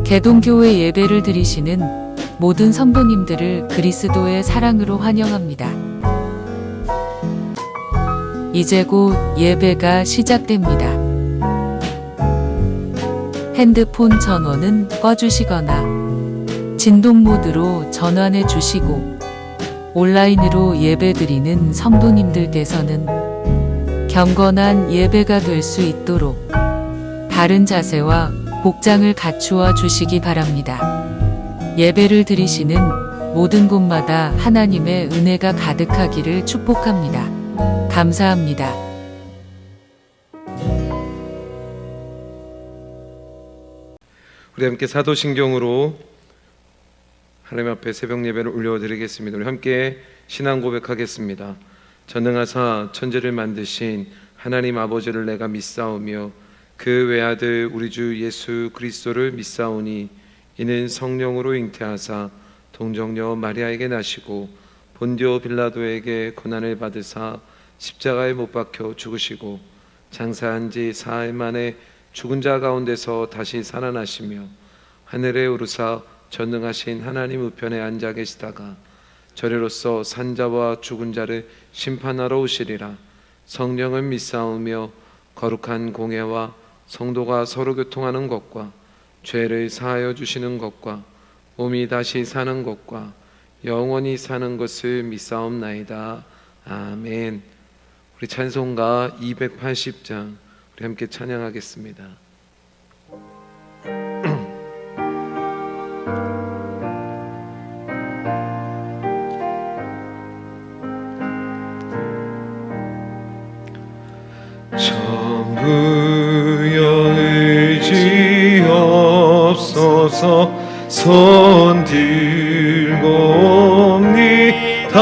개동교회 예배를 드리시는 모든 성도님들을 그리스도의 사랑으로 환영합니다. 이제 곧 예배가 시작됩니다. 핸드폰 전원은 꺼주시거나 진동 모드로 전환해 주시고 온라인으로 예배 드리는 성도님들께서는 경건한 예배가 될 수 있도록 바른 자세와 복장을 갖추어 주시기 바랍니다. 예배를 드리시는 모든 곳마다 하나님의 은혜가 가득하기를 축복합니다. 감사합니다. 우리 함께 사도신경으로 하나님 앞에 새벽 예배를 올려드리겠습니다. 우리 함께 신앙 고백하겠습니다. 전능하사 천지를 만드신 하나님 아버지를 내가 믿사오며 그 외아들 우리 주 예수 그리스도를 믿사오니 이는 성령으로 잉태하사 동정녀 마리아에게 나시고 본디오 빌라도에게 고난을 받으사 십자가에 못 박혀 죽으시고 장사한 지 사흘 만에 죽은 자 가운데서 다시 살아나시며 하늘에 오르사 전능하신 하나님 우편에 앉아 계시다가 저리로서 산자와 죽은 자를 심판하러 오시리라. 성령을 믿사오며 거룩한 공예와 성도가 서로 교통하는 것과 죄를 사하여 주시는 것과 몸이 다시 사는 것과 영원히 사는 것을 믿사옵나이다. 아멘. 우리 찬송가 280장 우리 함께 찬양하겠습니다. 전부여 의지 없어서 손 들고 옵니다.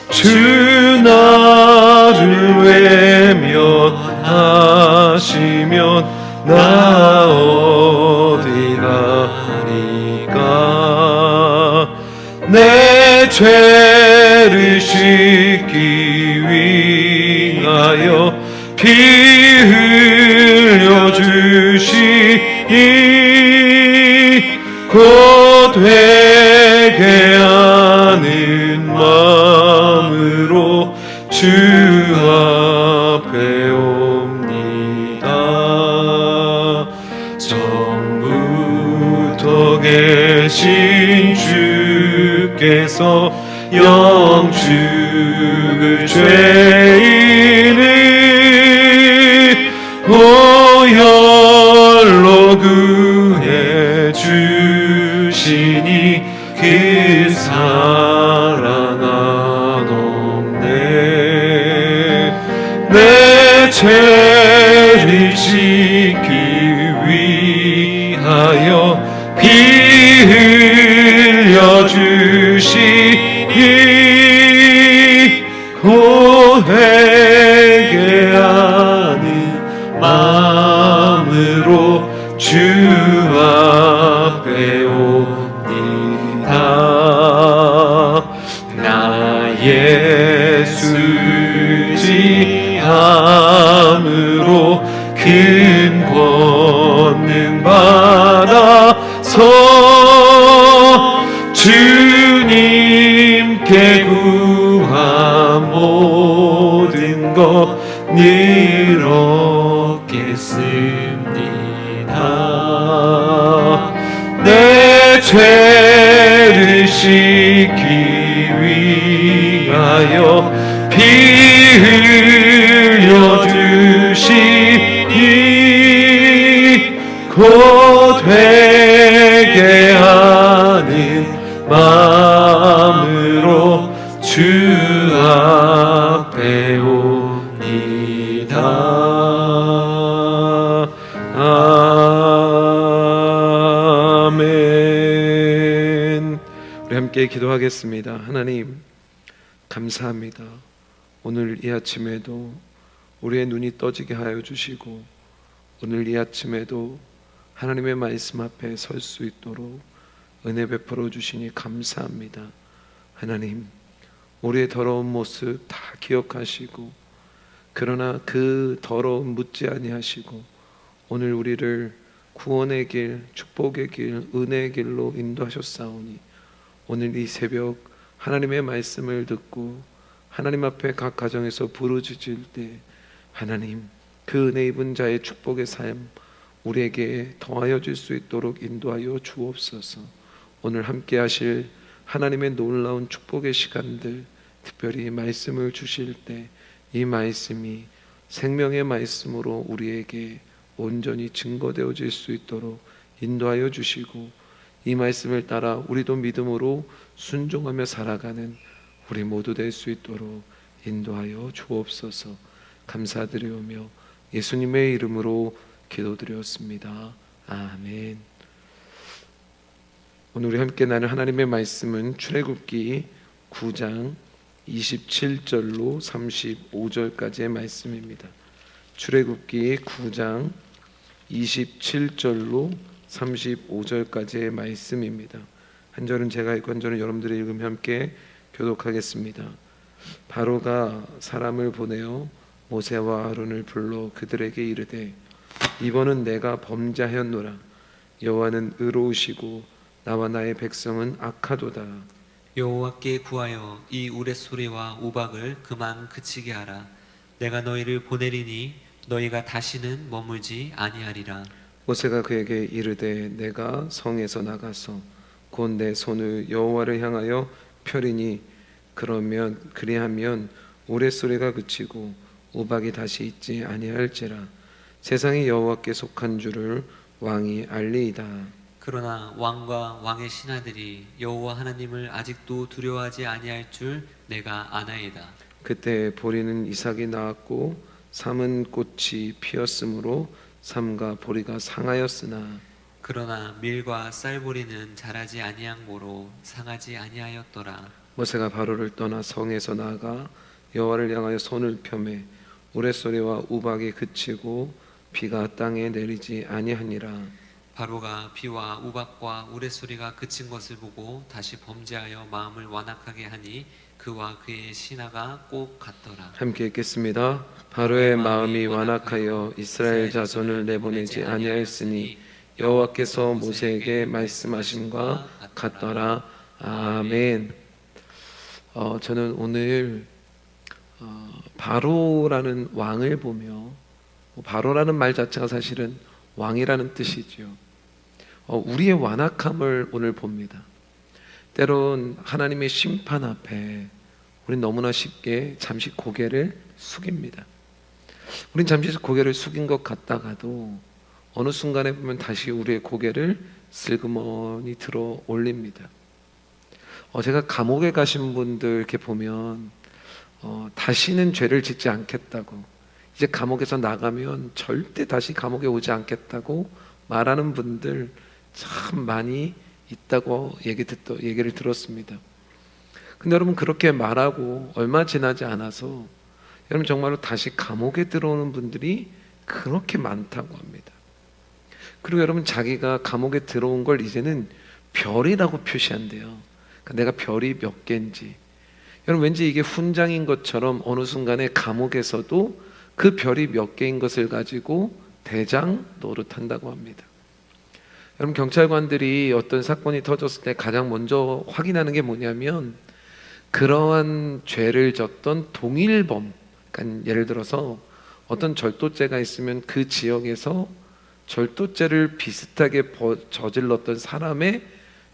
주 나를 외면하시면 나 어디 가리까. 내 죄를 씻기 위하여 피 흘려 주시니 곧 회개하는 마음으로 주 앞에 옵니다. 처음부터 계신 주께서 영죽을 죄인을 보혈로 구해 주시니 그 사랑 한없네. 내 죄를 씻기 위하여 피 흘려 주시니 곧 회개하는 마음으로 주 앞에 옵니다. 나 예수 의지함으로 큰 권능 받아서 주님께 구한 모든 것 늘 얻겠습니다. 내 죄를 씻기 위하여 피 흘려 주시니 곧 회개하는 마음으로 주 앞에 옵니다. 아멘. 우리 함께 기도하겠습니다. 하나님 감사합니다. 오늘 이 아침에도 우리의 눈이 떠지게 하여 주시고 오늘 이 아침에도 하나님의 말씀 앞에 설 수 있도록 은혜 베풀어 주시니 감사합니다. 하나님, 우리의 더러운 모습 다 기억하시고 그러나 그 더러움 묻지 아니하시고 오늘 우리를 구원의 길, 축복의 길, 은혜의 길로 인도하셨사오니 오늘 이 새벽 하나님의 말씀을 듣고 하나님 앞에 각 가정에서 부르짖을 때 하나님 그 은혜 입은 자의 축복의 삶 우리에게 더하여 줄 수 있도록 인도하여 주옵소서. 오늘 함께 하실 하나님의 놀라운 축복의 시간들, 특별히 말씀을 주실 때 이 말씀이 생명의 말씀으로 우리에게 온전히 증거되어질 수 있도록 인도하여 주시고 이 말씀을 따라 우리도 믿음으로 순종하며 살아가는 우리 모두 될 수 있도록 인도하여 주옵소서. 감사드리오며 예수님의 이름으로 기도드렸습니다. 아멘. 오늘 우리 함께 나눌 하나님의 말씀은 출애굽기 9장 27절로 35절까지의 말씀입니다. 출애굽기 9장 27절로 35절까지의 말씀입니다. 한 절은 제가 읽고 한 절은 여러분들이 읽으며 함께 교독하겠습니다. 바로가 사람을 보내어 모세와 아론을 불러 그들에게 이르되 이번은 내가 범죄하였노라. 여호와는 의로우시고 나와 나의 백성은 악하도다. 여호와께 구하여 이 우레소리와 우박을 그만 그치게 하라. 내가 너희를 보내리니 너희가 다시는 머물지 아니하리라. 모세가 그에게 이르되 내가 성에서 나가서 곧 내 손을 여호와를 향하여 펴리니 그리하면 우레소리가 그치고 우박이 다시 있지 아니할지라. 세상이 여호와께 속한 줄을 왕이 알리이다. 그러나 왕과 왕의 신하들이 여호와 하나님을 아직도 두려워하지 아니할 줄 내가 아나이다. 그때 보리는 이삭이 낳았고 삼은 꽃이 피었으므로 삼과 보리가 상하였으나 그러나 밀과 쌀보리는 자라지 아니한 고로 상하지 아니하였더라. 모세가 바로를 떠나 성에서 나아가 여호와를 향하여 손을 펴매 우레소리와 우박이 그치고 비가 땅에 내리지 아니하니라. 바로가 비와 우박과 우레소리가 그친 것을 보고 다시 범죄하여 마음을 완악하게 하니 그와 그의 신하가 꼭 같더라. 함께 읽겠습니다. 바로의 마음이 완악하여 이스라엘 자손을 내보내지 아니하였으니 여호와께서 모세에게 말씀하심과 같더라. 아멘. 저는 오늘 바로라는 왕을 보며 바로라는 말 자체가 사실은 왕이라는 뜻이죠. 우리의 완악함을 오늘 봅니다. 때론 하나님의 심판 앞에 우린 너무나 쉽게 잠시 고개를 숙입니다. 우린 잠시 고개를 숙인 것 같다가도 어느 순간에 보면 다시 우리의 고개를 슬그머니 들어 올립니다. 제가 감옥에 가신 분들 이렇게 보면 다시는 죄를 짓지 않겠다고, 이제 감옥에서 나가면 절대 다시 감옥에 오지 않겠다고 말하는 분들 참 많이 있다고 얘기를 들었습니다. 근데 여러분 그렇게 말하고 얼마 지나지 않아서 여러분 정말로 다시 감옥에 들어오는 분들이 그렇게 많다고 합니다. 그리고 여러분 자기가 감옥에 들어온 걸 이제는 별이라고 표시한대요. 그러니까 내가 별이 몇 개인지. 여러분 왠지 이게 훈장인 것처럼 어느 순간에 감옥에서도 그 별이 몇 개인 것을 가지고 대장 노릇한다고 합니다. 여러분 경찰관들이 어떤 사건이 터졌을 때 가장 먼저 확인하는 게 뭐냐면 그러한 죄를 졌던 동일범, 그러니까 예를 들어서 어떤 절도죄가 있으면 그 지역에서 절도죄를 비슷하게 저질렀던 사람의,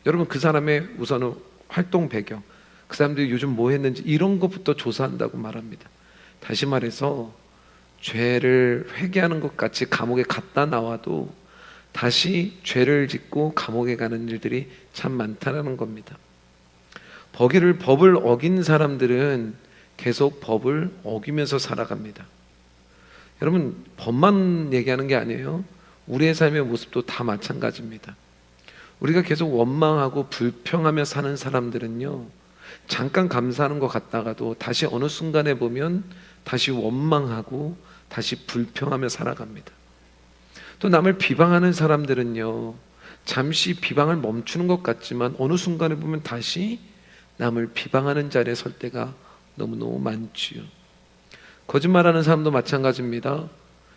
여러분 그 사람의 우선은 활동 배경, 그 사람들이 요즘 뭐 했는지 이런 것부터 조사한다고 말합니다. 다시 말해서 죄를 회개하는 것 같이 감옥에 갔다 나와도 다시 죄를 짓고 감옥에 가는 일들이 참 많다는 겁니다. 법을 어긴 사람들은 계속 법을 어기면서 살아갑니다. 여러분 법만 얘기하는 게 아니에요. 우리의 삶의 모습도 다 마찬가지입니다. 우리가 계속 원망하고 불평하며 사는 사람들은요, 잠깐 감사하는 것 같다가도 다시 어느 순간에 보면 다시 원망하고 다시 불평하며 살아갑니다. 또 남을 비방하는 사람들은요, 잠시 비방을 멈추는 것 같지만 어느 순간에 보면 다시 남을 비방하는 자리에 설 때가 너무너무 많지요. 거짓말하는 사람도 마찬가지입니다.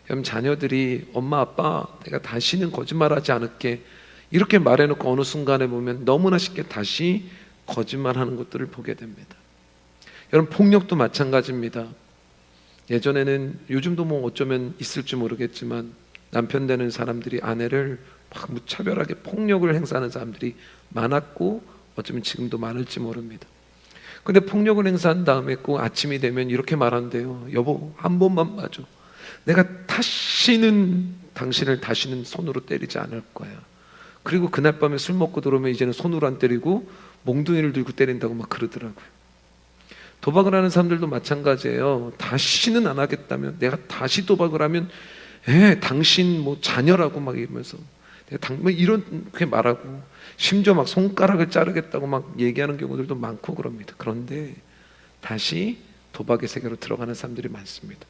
여러분 자녀들이 엄마 아빠 내가 다시는 거짓말하지 않을게 이렇게 말해놓고 어느 순간에 보면 너무나 쉽게 다시 거짓말하는 것들을 보게 됩니다. 여러분 폭력도 마찬가지입니다. 예전에는 요즘도 뭐 어쩌면 있을지 모르겠지만 남편 되는 사람들이 아내를 막 무차별하게 폭력을 행사하는 사람들이 많았고 어쩌면 지금도 많을지 모릅니다. 근데 폭력을 행사한 다음에 꼭 아침이 되면 이렇게 말한대요. 여보 한 번만 봐줘. 내가 당신을 다시는 손으로 때리지 않을 거야. 그리고 그날 밤에 술 먹고 들어오면 이제는 손으로 안 때리고 몽둥이를 들고 때린다고 막 그러더라고요. 도박을 하는 사람들도 마찬가지예요. 다시는 안 하겠다면, 내가 다시 도박을 하면 당신 뭐 자녀라고 막 이러면서 뭐 이렇게 말하고 심지어 막 손가락을 자르겠다고 막 얘기하는 경우들도 많고 그럽니다. 그런데 다시 도박의 세계로 들어가는 사람들이 많습니다.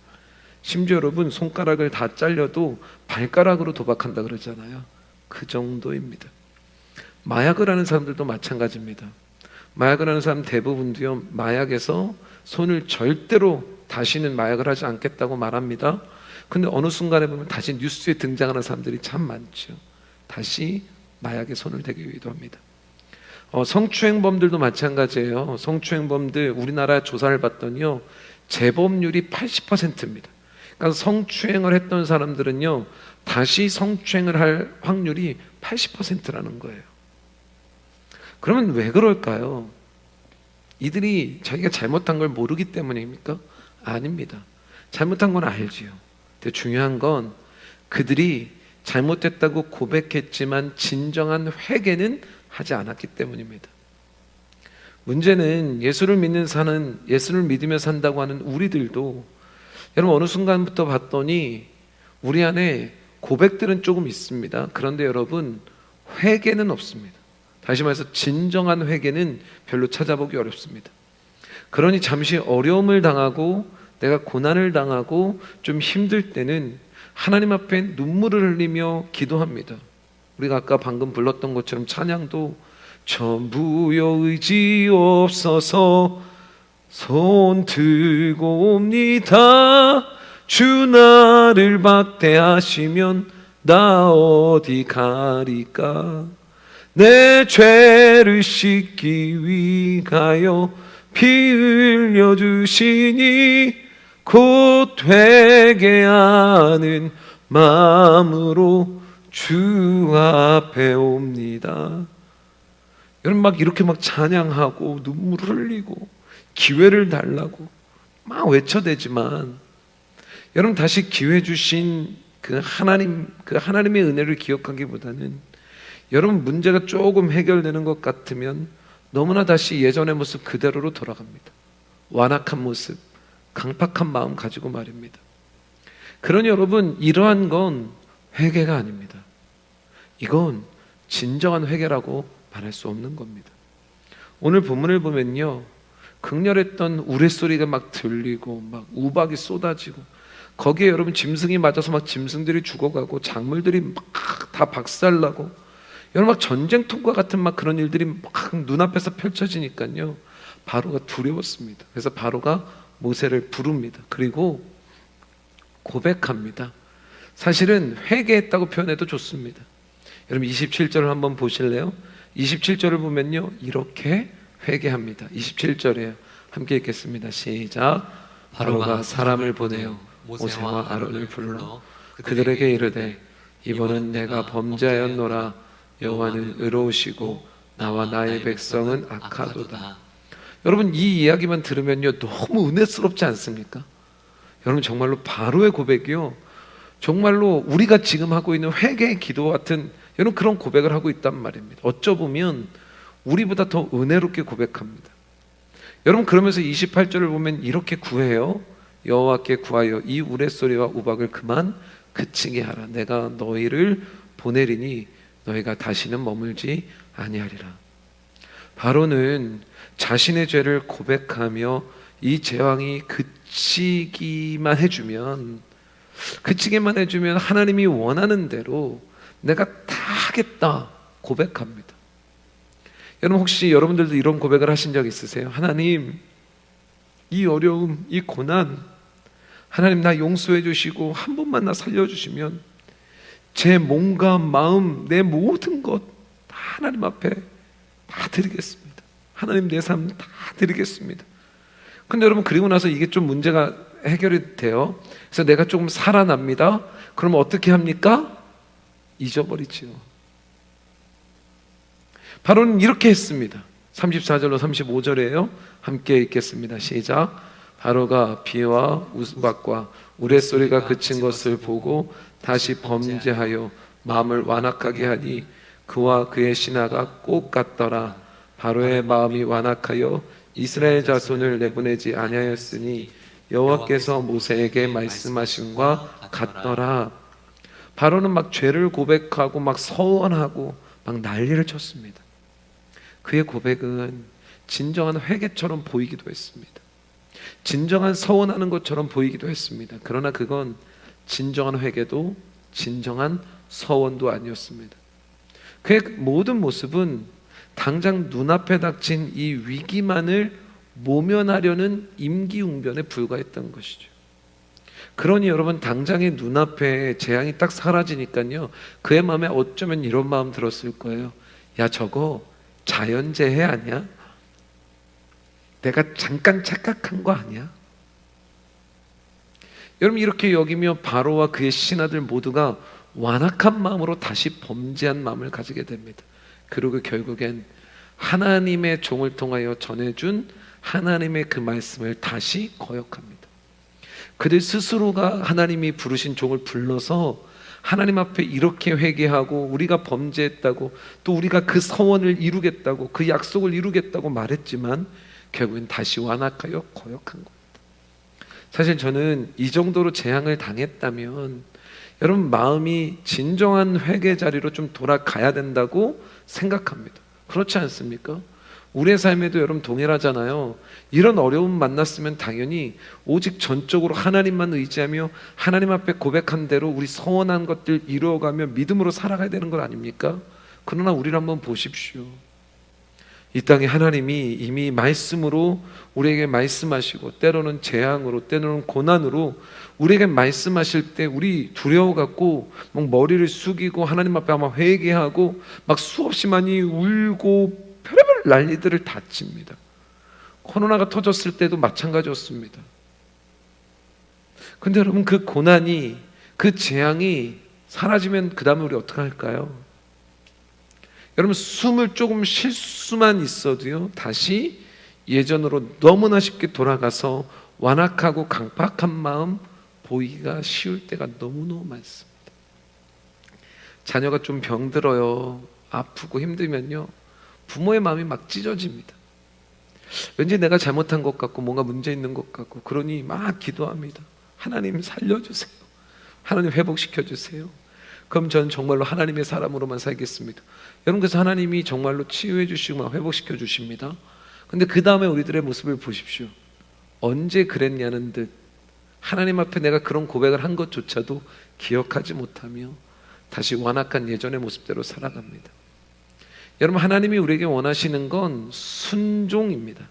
심지어 여러분 손가락을 다 잘려도 발가락으로 도박한다 그러잖아요. 그 정도입니다. 마약을 하는 사람들도 마찬가지입니다. 마약을 하는 사람 대부분도요, 마약에서 손을 절대로 다시는 마약을 하지 않겠다고 말합니다. 근데 어느 순간에 보면 다시 뉴스에 등장하는 사람들이 참 많죠. 다시 마약에 손을 대기도 합니다. 성추행범들도 마찬가지예요. 성추행범들 우리나라 조사를 봤더니요, 재범률이 80%입니다. 그러니까 성추행을 했던 사람들은요, 다시 성추행을 할 확률이 80%라는 거예요. 그러면 왜 그럴까요? 이들이 자기가 잘못한 걸 모르기 때문입니까? 아닙니다. 잘못한 건 알지요. 근데 중요한 건 그들이 잘못했다고 고백했지만 진정한 회개는 하지 않았기 때문입니다. 문제는 예수를 믿으며 산다고 하는 우리들도 여러분 어느 순간부터 봤더니 우리 안에 고백들은 조금 있습니다. 그런데 여러분 회개는 없습니다. 다시 말해서 진정한 회개는 별로 찾아보기 어렵습니다. 그러니 잠시 어려움을 당하고 내가 고난을 당하고 좀 힘들 때는 하나님 앞에 눈물을 흘리며 기도합니다. 우리가 아까 방금 불렀던 것처럼 찬양도 전부여 의지 없어서 손 들고 옵니다. 주 나를 박대하시면 나 어디 가리까. 내 죄를 씻기 위하여 피 흘려 주시니 곧 회개하는 마음으로 주 앞에 옵니다. 여러분 막 이렇게 막 찬양하고 눈물을 흘리고 기회를 달라고 막 외쳐대지만 여러분 다시 기회 주신 그 하나님의 은혜를 기억하기보다는 여러분 문제가 조금 해결되는 것 같으면 너무나 다시 예전의 모습 그대로로 돌아갑니다. 완악한 모습, 강팍한 마음 가지고 말입니다. 그러니 여러분 이러한 건 회개가 아닙니다. 이건 진정한 회개라고 말할 수 없는 겁니다. 오늘 본문을 보면요, 극렬했던 우레소리가 막 들리고 막 우박이 쏟아지고 거기에 여러분 짐승이 맞아서 막 짐승들이 죽어가고 작물들이 막 다 박살나고 여러분 막 전쟁통과 같은 막 그런 일들이 막 눈앞에서 펼쳐지니까요, 바로가 두려웠습니다. 그래서 바로가 모세를 부릅니다. 그리고 고백합니다. 사실은 회개했다고 표현해도 좋습니다. 여러분 27절을 한번 보실래요? 27절을 보면요, 이렇게 회개합니다. 27절이에요. 함께 읽겠습니다. 시작. 바로가 사람을 보내어 모세와 아론을 불러 그들에게 이르되 이번은 내가 범죄하였노라. 여호와는 의로우시고 나와 나의 백성은 악하도다. 여러분 이 이야기만 들으면요 너무 은혜스럽지 않습니까? 여러분 정말로 바로의 고백이요, 정말로 우리가 지금 하고 있는 회개의 기도 같은 여러분 그런 고백을 하고 있단 말입니다. 어쩌보면 우리보다 더 은혜롭게 고백합니다. 여러분 그러면서 28절을 보면 이렇게 구해요. 여호와께 구하여 이 우레소리와 우박을 그만 그치게 하라. 내가 너희를 보내리니 너희가 다시는 머물지 아니하리라. 바로는 자신의 죄를 고백하며 이 제왕이 그치기만 해주면 하나님이 원하는 대로 내가 다 하겠다 고백합니다. 여러분 혹시 여러분들도 이런 고백을 하신 적 있으세요? 하나님, 이 어려움, 이 고난 하나님 나 용서해 주시고 한 번만 나 살려주시면 제 몸과 마음, 내 모든 것 다 하나님 앞에 다 드리겠습니다. 하나님 내 삶 다 드리겠습니다. 근데 여러분 그리고 나서 이게 좀 문제가 해결이 돼요. 그래서 내가 조금 살아납니다. 그러면 어떻게 합니까? 잊어버리지요. 바로는 이렇게 했습니다. 34절로 35절이에요. 함께 읽겠습니다. 시작. 바로가 비와 우박과 우레소리가 그친 것을 보고 다시 범죄하여 마음을 완악하게 하니 그와 그의 신하가 꼭 같더라. 바로의 마음이 완악하여 이스라엘 자손을 내보내지 아니하였으니 여호와께서 모세에게 말씀하신과 같더라. 바로는 막 죄를 고백하고 막 서원하고 막 난리를 쳤습니다. 그의 고백은 진정한 회개처럼 보이기도 했습니다. 진정한 서원하는 것처럼 보이기도 했습니다. 그러나 그건 진정한 회개도 진정한 서원도 아니었습니다. 그의 모든 모습은 당장 눈앞에 닥친 이 위기만을 모면하려는 임기응변에 불과했던 것이죠. 그러니 여러분 당장의 눈앞에 재앙이 딱 사라지니까요, 그의 마음에 어쩌면 이런 마음 들었을 거예요. 야, 저거 자연재해 아니야? 내가 잠깐 착각한 거 아니야? 여러분 이렇게 여기며 바로와 그의 신하들 모두가 완악한 마음으로 다시 범죄한 마음을 가지게 됩니다. 그리고 결국엔 하나님의 종을 통하여 전해준 하나님의 그 말씀을 다시 거역합니다. 그들 스스로가 하나님이 부르신 종을 불러서 하나님 앞에 이렇게 회개하고 우리가 범죄했다고, 또 우리가 그 서원을 이루겠다고, 그 약속을 이루겠다고 말했지만 결국엔 다시 완악하여 거역한 겁니다. 사실 저는 이 정도로 재앙을 당했다면 여러분 마음이 진정한 회개 자리로 좀 돌아가야 된다고 생각합니다. 그렇지 않습니까? 우리의 삶에도 여러분 동일하잖아요. 이런 어려움 만났으면 당연히 오직 전적으로 하나님만 의지하며 하나님 앞에 고백한 대로 우리 서원한 것들 이루어가며 믿음으로 살아가야 되는 것 아닙니까? 그러나 우리를 한번 보십시오. 이 땅에 하나님이 이미 말씀으로 우리에게 말씀하시고 때로는 재앙으로 때로는 고난으로 우리에게 말씀하실 때 우리 두려워갖고 막 머리를 숙이고 하나님 앞에 아마 회개하고 막 수없이 많이 울고 별의별 난리들을 다 칩니다. 코로나가 터졌을 때도 마찬가지였습니다. 근데 여러분 그 고난이, 그 재앙이 사라지면 그 다음에 우리 어떻게 할까요? 여러분 숨을 조금 쉴 수만 있어도요 다시 예전으로 너무나 쉽게 돌아가서 완악하고 강팍한 마음 보이기가 쉬울 때가 너무너무 많습니다. 자녀가 좀 병들어요, 아프고 힘들면요 부모의 마음이 막 찢어집니다. 왠지 내가 잘못한 것 같고 뭔가 문제 있는 것 같고, 그러니 막 기도합니다. 하나님 살려주세요, 하나님 회복시켜주세요. 그럼 저는 정말로 하나님의 사람으로만 살겠습니다. 여러분 그래서 하나님이 정말로 치유해 주시고 회복시켜 주십니다. 근데 그 다음에 우리들의 모습을 보십시오. 언제 그랬냐는 듯 하나님 앞에 내가 그런 고백을 한 것조차도 기억하지 못하며 다시 완악한 예전의 모습대로 살아갑니다. 여러분 하나님이 우리에게 원하시는 건 순종입니다.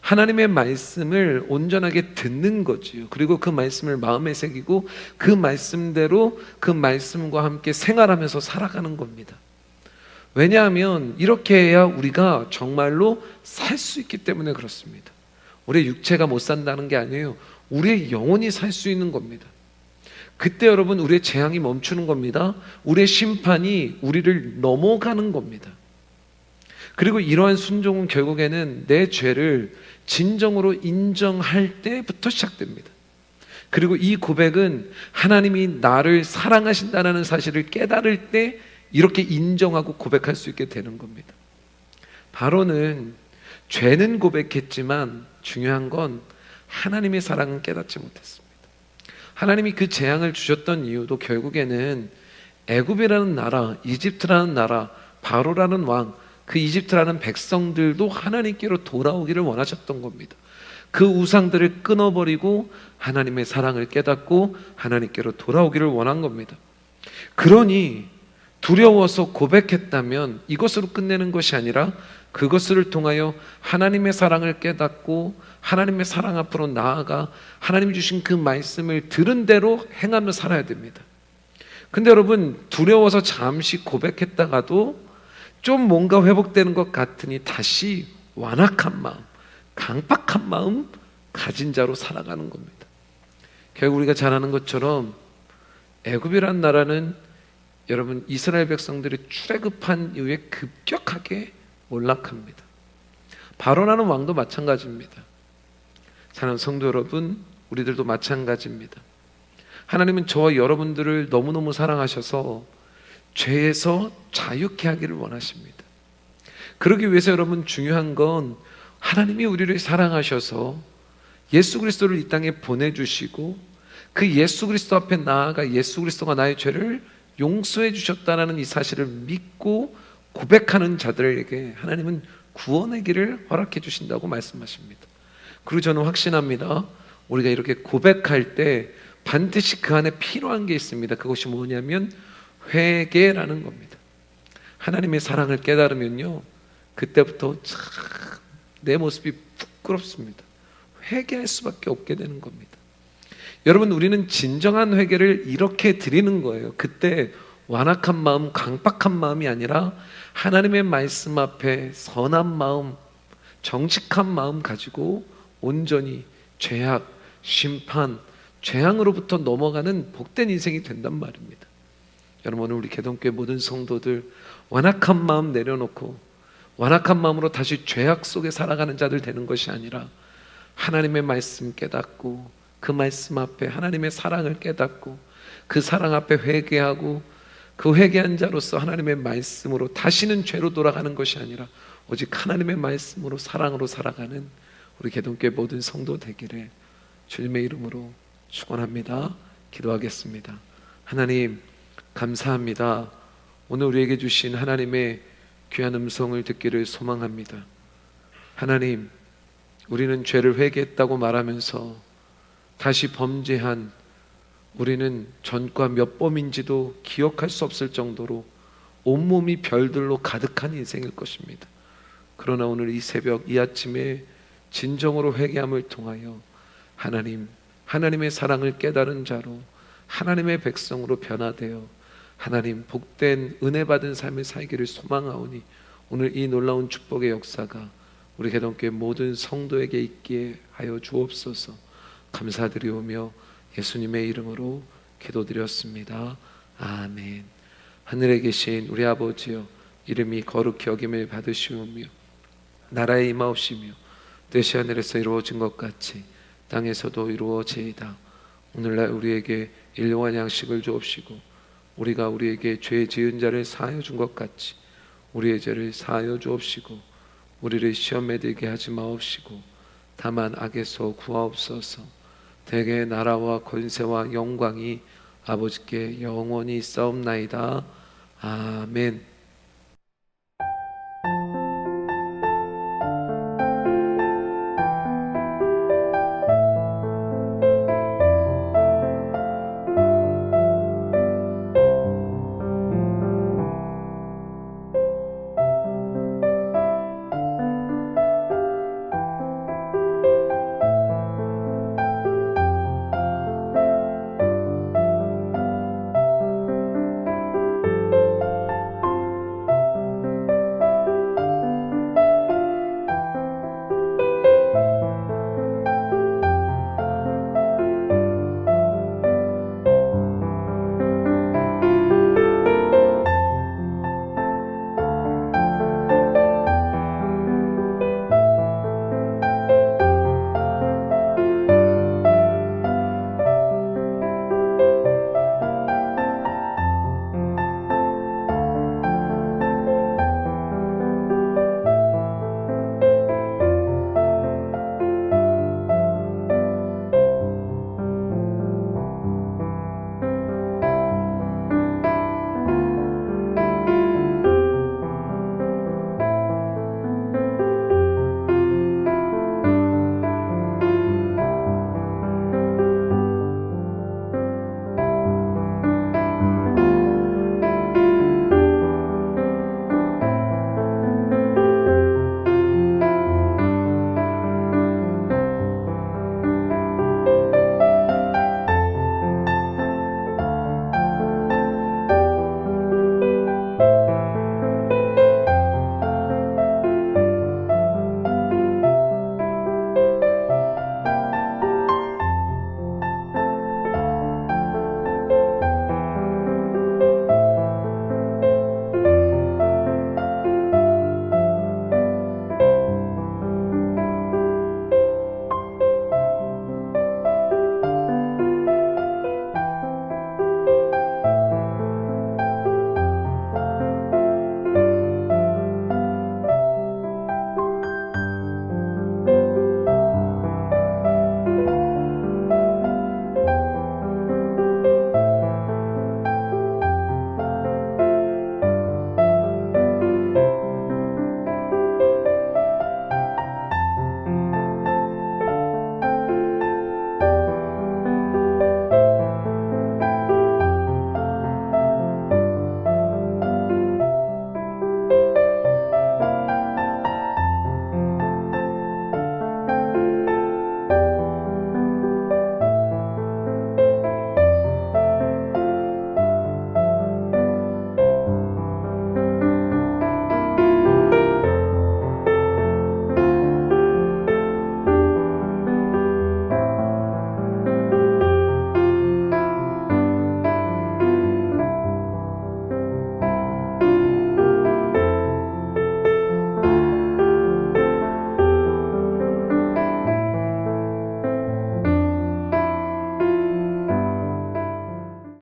하나님의 말씀을 온전하게 듣는 거지요. 그리고 그 말씀을 마음에 새기고 그 말씀대로 그 말씀과 함께 생활하면서 살아가는 겁니다. 왜냐하면 이렇게 해야 우리가 정말로 살 수 있기 때문에 그렇습니다. 우리의 육체가 못 산다는 게 아니에요. 우리의 영혼이 살 수 있는 겁니다. 그때 여러분 우리의 재앙이 멈추는 겁니다. 우리의 심판이 우리를 넘어가는 겁니다. 그리고 이러한 순종은 결국에는 내 죄를 진정으로 인정할 때부터 시작됩니다. 그리고 이 고백은 하나님이 나를 사랑하신다는 사실을 깨달을 때 이렇게 인정하고 고백할 수 있게 되는 겁니다. 바로는 죄는 고백했지만 중요한 건 하나님의 사랑은 깨닫지 못했습니다. 하나님이 그 재앙을 주셨던 이유도 결국에는 애굽이라는 나라, 이집트라는 나라, 바로라는 왕, 그 이집트라는 백성들도 하나님께로 돌아오기를 원하셨던 겁니다. 그 우상들을 끊어버리고 하나님의 사랑을 깨닫고 하나님께로 돌아오기를 원한 겁니다. 그러니 두려워서 고백했다면 이것으로 끝내는 것이 아니라 그것을 통하여 하나님의 사랑을 깨닫고 하나님의 사랑 앞으로 나아가 하나님이 주신 그 말씀을 들은 대로 행하며 살아야 됩니다. 근데 여러분, 두려워서 잠시 고백했다가도 좀 뭔가 회복되는 것 같으니 다시 완악한 마음, 강박한 마음 가진 자로 살아가는 겁니다. 결국 우리가 잘 아는 것처럼 애굽이란 나라는 여러분 이스라엘 백성들이 출애굽한 이후에 급격하게 몰락합니다. 바로라는 왕도 마찬가지입니다. 사랑하는 성도 여러분, 우리들도 마찬가지입니다. 하나님은 저와 여러분들을 너무너무 사랑하셔서 죄에서 자유케 하기를 원하십니다. 그러기 위해서 여러분 중요한 건 하나님이 우리를 사랑하셔서 예수 그리스도를 이 땅에 보내주시고 그 예수 그리스도 앞에 나아가 예수 그리스도가 나의 죄를 용서해 주셨다는 이 사실을 믿고 고백하는 자들에게 하나님은 구원의 길을 허락해 주신다고 말씀하십니다. 그리고 저는 확신합니다. 우리가 이렇게 고백할 때 반드시 그 안에 필요한 게 있습니다. 그것이 뭐냐면 회개라는 겁니다. 하나님의 사랑을 깨달으면요, 그때부터 참 내 모습이 부끄럽습니다. 회개할 수밖에 없게 되는 겁니다. 여러분, 우리는 진정한 회개를 이렇게 드리는 거예요. 그때 완악한 마음, 강박한 마음이 아니라 하나님의 말씀 앞에 선한 마음, 정직한 마음 가지고 온전히 죄악, 심판, 재앙으로부터 넘어가는 복된 인생이 된단 말입니다. 여러분, 오늘 우리 개동교회 모든 성도들 완악한 마음 내려놓고 완악한 마음으로 다시 죄악 속에 살아가는 자들 되는 것이 아니라 하나님의 말씀 깨닫고 그 말씀 앞에 하나님의 사랑을 깨닫고 그 사랑 앞에 회개하고 그 회개한 자로서 하나님의 말씀으로 다시는 죄로 돌아가는 것이 아니라 오직 하나님의 말씀으로 사랑으로 살아가는 우리 개동교회 모든 성도 되기를 주님의 이름으로 축원합니다. 기도하겠습니다. 하나님 감사합니다. 오늘 우리에게 주신 하나님의 귀한 음성을 듣기를 소망합니다. 하나님, 우리는 죄를 회개했다고 말하면서 다시 범죄한 우리는 전과 몇 범인지도 기억할 수 없을 정도로 온몸이 별들로 가득한 인생일 것입니다. 그러나 오늘 이 새벽 이 아침에 진정으로 회개함을 통하여 하나님, 하나님의 사랑을 깨달은 자로 하나님의 백성으로 변화되어 하나님 복된 은혜 받은 삶을 살기를 소망하오니 오늘 이 놀라운 축복의 역사가 우리 개동교회 모든 성도에게 있게 하여 주옵소서. 감사드리오며 예수님의 이름으로 기도드렸습니다. 아멘. 하늘에 계신 우리 아버지여, 이름이 거룩히 여김을 받으시오며 나라의 임하옵시며 뜻이 하늘에서 이루어진 것 같이 땅에서도 이루어지이다. 오늘날 우리에게 일용할 양식을 주옵시고 우리가 우리에게 죄 지은 자를 사하여 준 것 같이 우리의 죄를 사하여 주옵시고 우리를 시험에 들게 하지 마옵시고 다만 악에서 구하옵소서. 대개 나라와 권세와 영광이 아버지께 영원히 있사옵나이다. 아멘.